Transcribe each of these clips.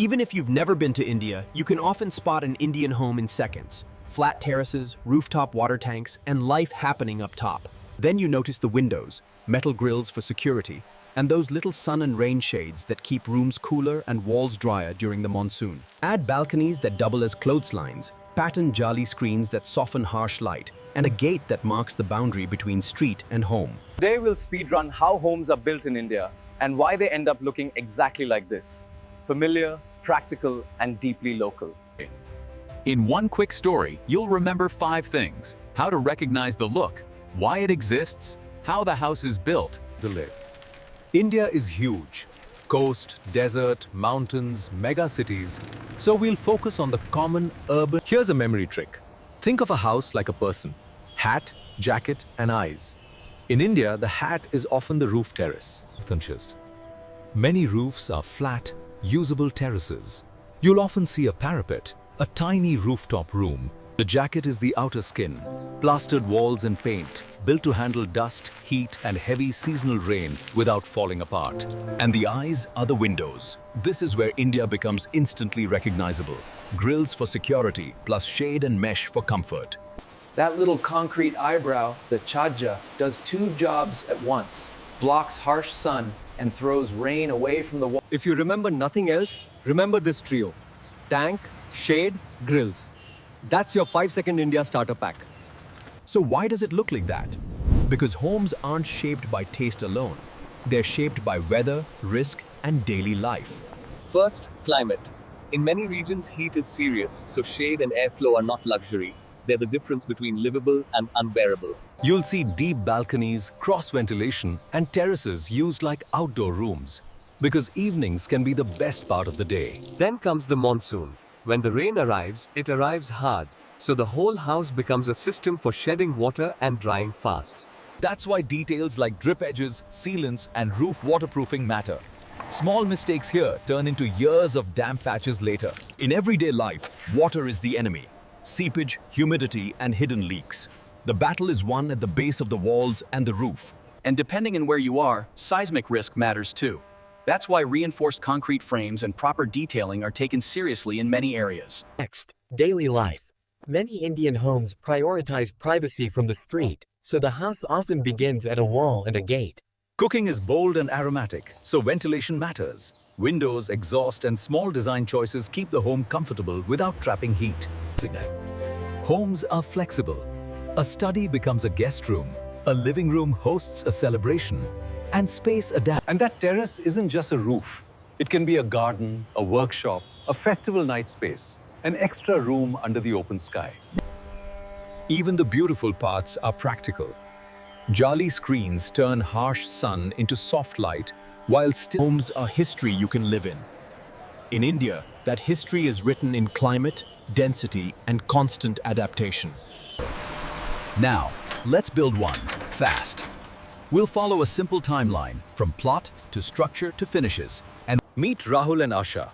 Even if you've never been to India, you can often spot an Indian home in seconds. Flat terraces, rooftop water tanks, and life happening up top. Then you notice the windows, metal grills for security, and those little sun and rain shades that keep rooms cooler and walls drier during the monsoon. Add balconies that double as clotheslines, patterned jaali screens that soften harsh light, and a gate that marks the boundary between street and home. Today we'll speedrun how homes are built in India and why they end up looking exactly like this. Familiar, practical, and deeply local. In one quick story, you'll remember 5 things: how to recognize the look, why it exists, how the house is built. India is huge. Coast, desert, mountains, mega cities. So we'll focus on the common urban. Here's a memory trick. Think of a house like a person. Hat, jacket, and eyes. In India, the hat is often the roof terrace. Many roofs are flat, usable terraces. You'll often see a parapet, a tiny rooftop room. The jacket is the outer skin, plastered walls and paint, built to handle dust, heat, and heavy seasonal rain without falling apart. And the eyes are the windows. This is where India becomes instantly recognizable. Grills for security, plus shade and mesh for comfort. That little concrete eyebrow, the chajja, does 2 jobs at once. Blocks harsh sun and throws rain away from the wall. If you remember nothing else, remember this trio. Tank, shade, grills. That's your 5-second India starter pack. So why does it look like that? Because homes aren't shaped by taste alone. They're shaped by weather, risk, and daily life. First, climate. In many regions, heat is serious, so shade and airflow are not luxury. They're the difference between livable and unbearable. You'll see deep balconies, cross-ventilation, and terraces used like outdoor rooms. Because evenings can be the best part of the day. Then comes the monsoon. When the rain arrives, it arrives hard, so the whole house becomes a system for shedding water and drying fast. That's why details like drip edges, sealants, and roof waterproofing matter. Small mistakes here turn into years of damp patches later. In everyday life, water is the enemy. Seepage, humidity, and hidden leaks. The battle is won at the base of the walls and the roof. And depending on where you are, seismic risk matters too. That's why reinforced concrete frames and proper detailing are taken seriously in many areas. Next, daily life. Many Indian homes prioritize privacy from the street, so the house often begins at a wall and a gate. Cooking is bold and aromatic, so ventilation matters. Windows, exhaust, and small design choices keep the home comfortable without trapping heat. Homes are flexible. A study becomes a guest room. A living room hosts a celebration. And space adapts. And that terrace isn't just a roof. It can be a garden, a workshop, a festival night space, an extra room under the open sky. Even the beautiful parts are practical. Jaali screens turn harsh sun into soft light, while still Homes are history you can live in. In India, that history is written in climate, density, and constant adaptation. Now, let's build one, fast. We'll follow a simple timeline, from plot to structure to finishes. And meet Rahul and Asha.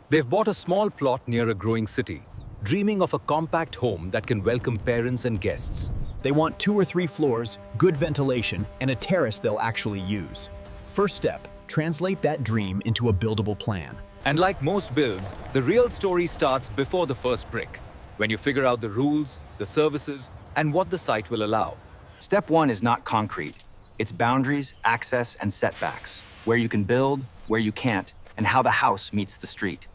They've bought a small plot near a growing city, dreaming of a compact home that can welcome parents and guests. They want 2 or 3 floors, good ventilation, and a terrace they'll actually use. First step, translate that dream into a buildable plan. And like most builds, the real story starts before the first brick, when you figure out the rules, the services, and what the site will allow. Step 1 is not concrete. It's boundaries, access, and setbacks. Where you can build, where you can't, and how the house meets the street.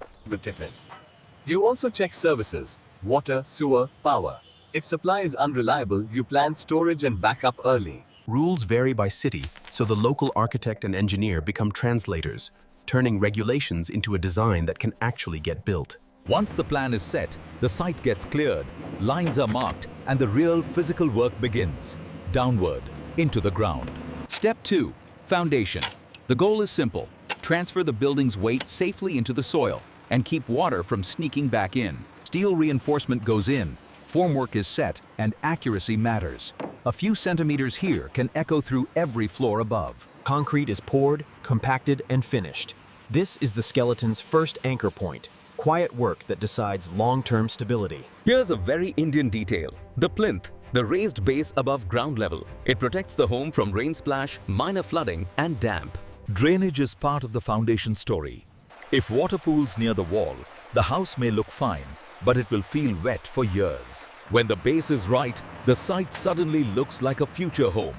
You also check services, water, sewer, power. If supply is unreliable, you plan storage and backup early. Rules vary by city, so the local architect and engineer become translators, turning regulations into a design that can actually get built. Once the plan is set, the site gets cleared, lines are marked, and the real physical work begins, downward, into the ground. Step 2, foundation. The goal is simple: transfer the building's weight safely into the soil and keep water from sneaking back in. Steel reinforcement goes in, formwork is set, and accuracy matters. A few centimeters here can echo through every floor above. Concrete is poured, compacted, and finished. This is the skeleton's first anchor point, quiet work that decides long-term stability. Here's a very Indian detail: the plinth, the raised base above ground level. It protects the home from rain splash, minor flooding, and damp. Drainage is part of the foundation story. If water pools near the wall, the house may look fine, but it will feel wet for years. When the base is right, the site suddenly looks like a future home.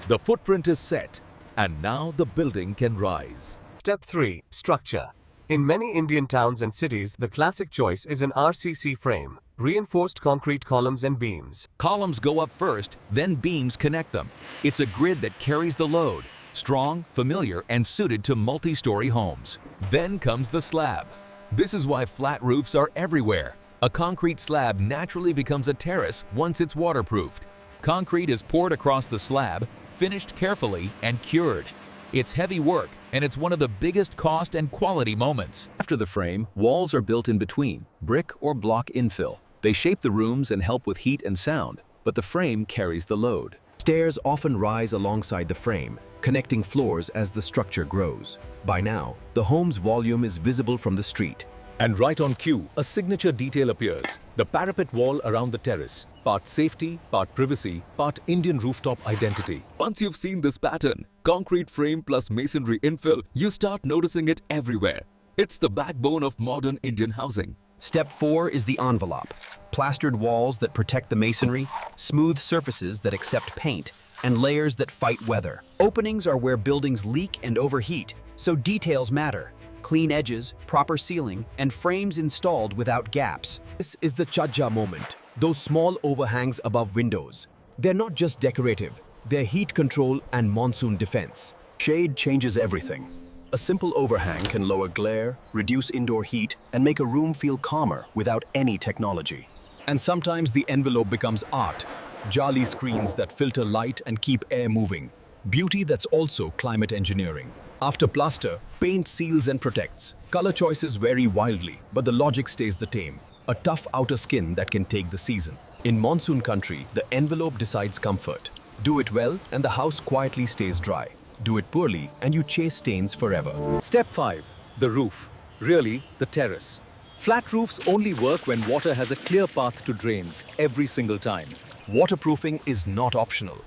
The footprint is set, and now the building can rise. Step 3. Structure. In many Indian towns and cities, the classic choice is an RCC frame, reinforced concrete columns and beams. Columns go up first, then beams connect them. It's a grid that carries the load. Strong, familiar, and suited to multi-story homes. Then comes the slab. This is why flat roofs are everywhere. A concrete slab naturally becomes a terrace once it's waterproofed. Concrete is poured across the slab, finished carefully, and cured. It's heavy work, and it's one of the biggest cost and quality moments. After the frame, walls are built in between, brick or block infill. They shape the rooms and help with heat and sound, but the frame carries the load. Stairs often rise alongside the frame, connecting floors as the structure grows. By now, the home's volume is visible from the street. And right on cue, a signature detail appears. The parapet wall around the terrace. Part safety, part privacy, part Indian rooftop identity. Once you've seen this pattern, concrete frame plus masonry infill, you start noticing it everywhere. It's the backbone of modern Indian housing. Step 4 is the envelope. Plastered walls that protect the masonry, smooth surfaces that accept paint, and layers that fight weather. Openings are where buildings leak and overheat, so details matter. Clean edges, proper sealing, and frames installed without gaps. This is the chajja moment, those small overhangs above windows. They're not just decorative, they're heat control and monsoon defense. Shade changes everything. A simple overhang can lower glare, reduce indoor heat, and make a room feel calmer without any technology. And sometimes the envelope becomes art. Jaali screens that filter light and keep air moving. Beauty that's also climate engineering. After plaster, paint seals and protects. Color choices vary wildly, but the logic stays the same. A tough outer skin that can take the season. In monsoon country, the envelope decides comfort. Do it well, and the house quietly stays dry. Do it poorly, and you chase stains forever. Step 5. The roof. Really, the terrace. Flat roofs only work when water has a clear path to drains every single time. Waterproofing is not optional.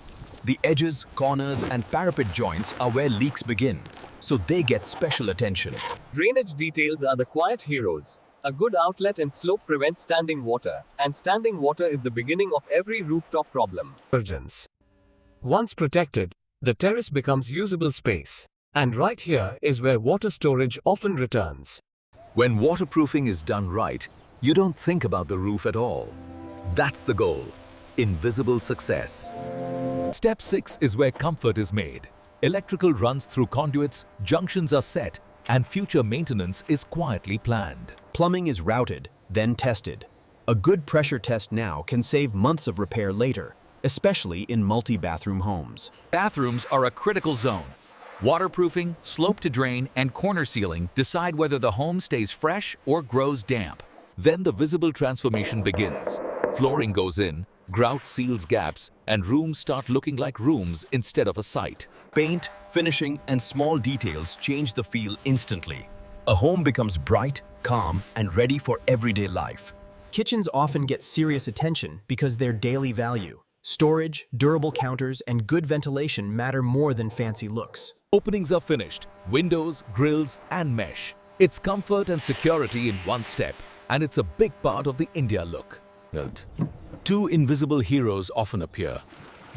The edges, corners, and parapet joints are where leaks begin, so they get special attention. Drainage details are the quiet heroes. A good outlet and slope prevent standing water, and standing water is the beginning of every rooftop problem. Once protected, the terrace becomes usable space. And right here is where water storage often returns. When waterproofing is done right, you don't think about the roof at all. That's the goal. Invisible success. Step 6 is where comfort is made. Electrical runs through conduits, junctions are set, and future maintenance is quietly planned. Plumbing is routed, then tested. A good pressure test now can save months of repair later, especially in multi-bathroom homes. Bathrooms are a critical zone. Waterproofing, slope to drain, and corner sealing decide whether the home stays fresh or grows damp. Then the visible transformation begins. Flooring goes in, grout seals gaps, and rooms start looking like rooms instead of a site. Paint, finishing, and small details change the feel instantly. A home becomes bright, calm, and ready for everyday life. Kitchens often get serious attention because they're daily value. Storage, durable counters, and good ventilation matter more than fancy looks. Openings are finished, windows, grills, and mesh. It's comfort and security in one step, and it's a big part of the India look. Two invisible heroes often appear.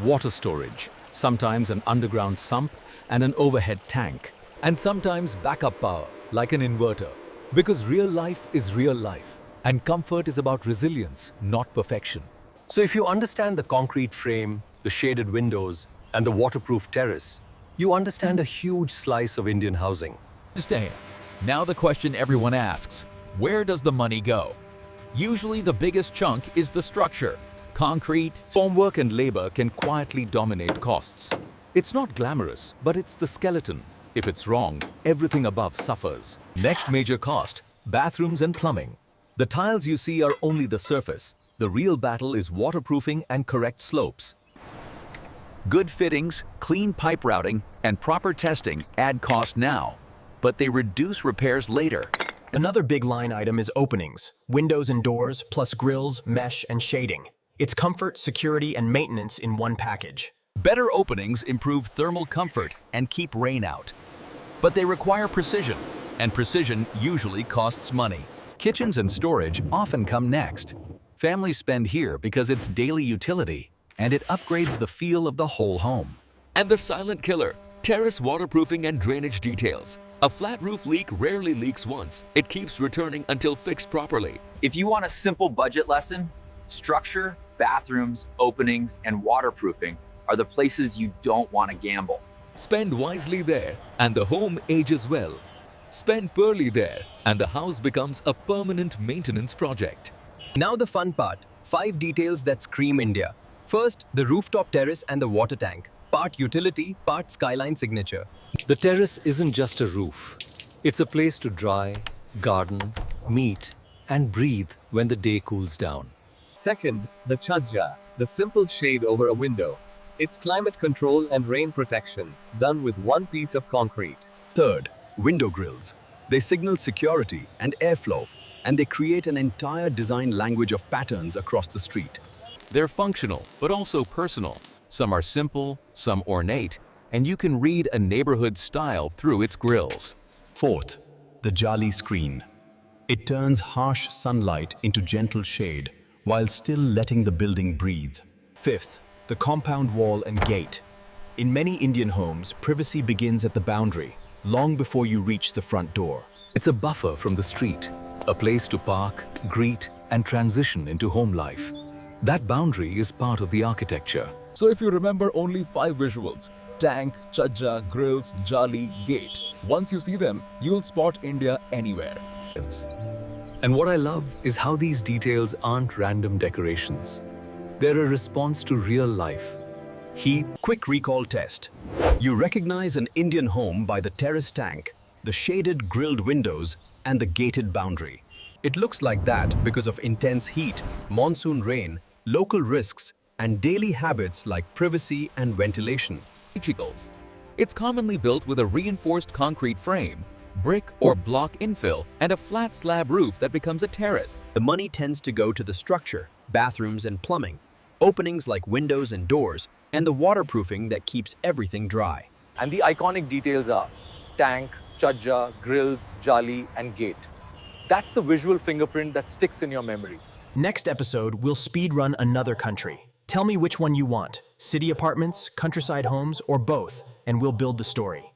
Water storage, sometimes an underground sump and an overhead tank, and sometimes backup power, like an inverter. Because real life is real life, and comfort is about resilience, not perfection. So if you understand the concrete frame, the shaded windows, and the waterproof terrace, you understand a huge slice of Indian housing. Stay. Now the question everyone asks, where does the money go? Usually the biggest chunk is the structure. Concrete, Formwork and labor can quietly dominate costs. It's not glamorous, but it's the skeleton. If it's wrong, everything above suffers. Next major cost, bathrooms and plumbing. The tiles you see are only the surface. The real battle is waterproofing and correct slopes. good fittings, clean pipe routing, and proper testing add cost now, but they reduce repairs later. Another big line item is openings, windows and doors, plus grills, mesh, and shading. It's comfort, security, and maintenance in one package. Better openings improve thermal comfort and keep rain out. But they require precision. and precision usually costs money. Kitchens and storage often come next. Families spend here because it's daily utility, and it upgrades the feel of the whole home. And the silent killer, terrace waterproofing and drainage details. A flat roof leak rarely leaks once. It keeps returning until fixed properly. If you want a simple budget lesson, structure, bathrooms, openings, and waterproofing are the places you don't want to gamble. Spend wisely there, and the home ages well. Spend poorly there, and the house becomes a permanent maintenance project. Now the fun part, 5 details that scream India. First, the rooftop terrace and the water tank. Part utility, part skyline signature. The terrace isn't just a roof. It's a place to dry, garden, meet, and breathe when the day cools down. Second, the chajja, the simple shade over a window. It's climate control and rain protection, done with one piece of concrete. Third, window grills. They signal security and airflow, and they create an entire design language of patterns across the street. They're functional, but also personal. Some are simple, some ornate, and you can read a neighborhood style through its grills. Fourth, the jaali screen. It turns harsh sunlight into gentle shade while still letting the building breathe. Fifth, the compound wall and gate. In many Indian homes, privacy begins at the boundary, long before you reach the front door. It's a buffer from the street, a place to park, greet, and transition into home life. That boundary is part of the architecture. So if you remember only 5 visuals, tank, chajja, grills, jaali, gate, once you see them, you'll spot India anywhere. And what I love is how these details aren't random decorations. They're a response to real life. Quick recall test. You recognize an Indian home by the terrace tank, the shaded grilled windows, and the gated boundary. It looks like that because of intense heat, monsoon rain, local risks, and daily habits like privacy and ventilation. It's commonly built with a reinforced concrete frame, brick or block infill, and a flat slab roof that becomes a terrace. The money tends to go to the structure, bathrooms and plumbing, openings like windows and doors, and the waterproofing that keeps everything dry. And the iconic details are tank, chajja, grills, jaali, and gate. That's the visual fingerprint that sticks in your memory. Next episode, we'll speed run another country. Tell me which one you want, city apartments, countryside homes, or both, and we'll build the story.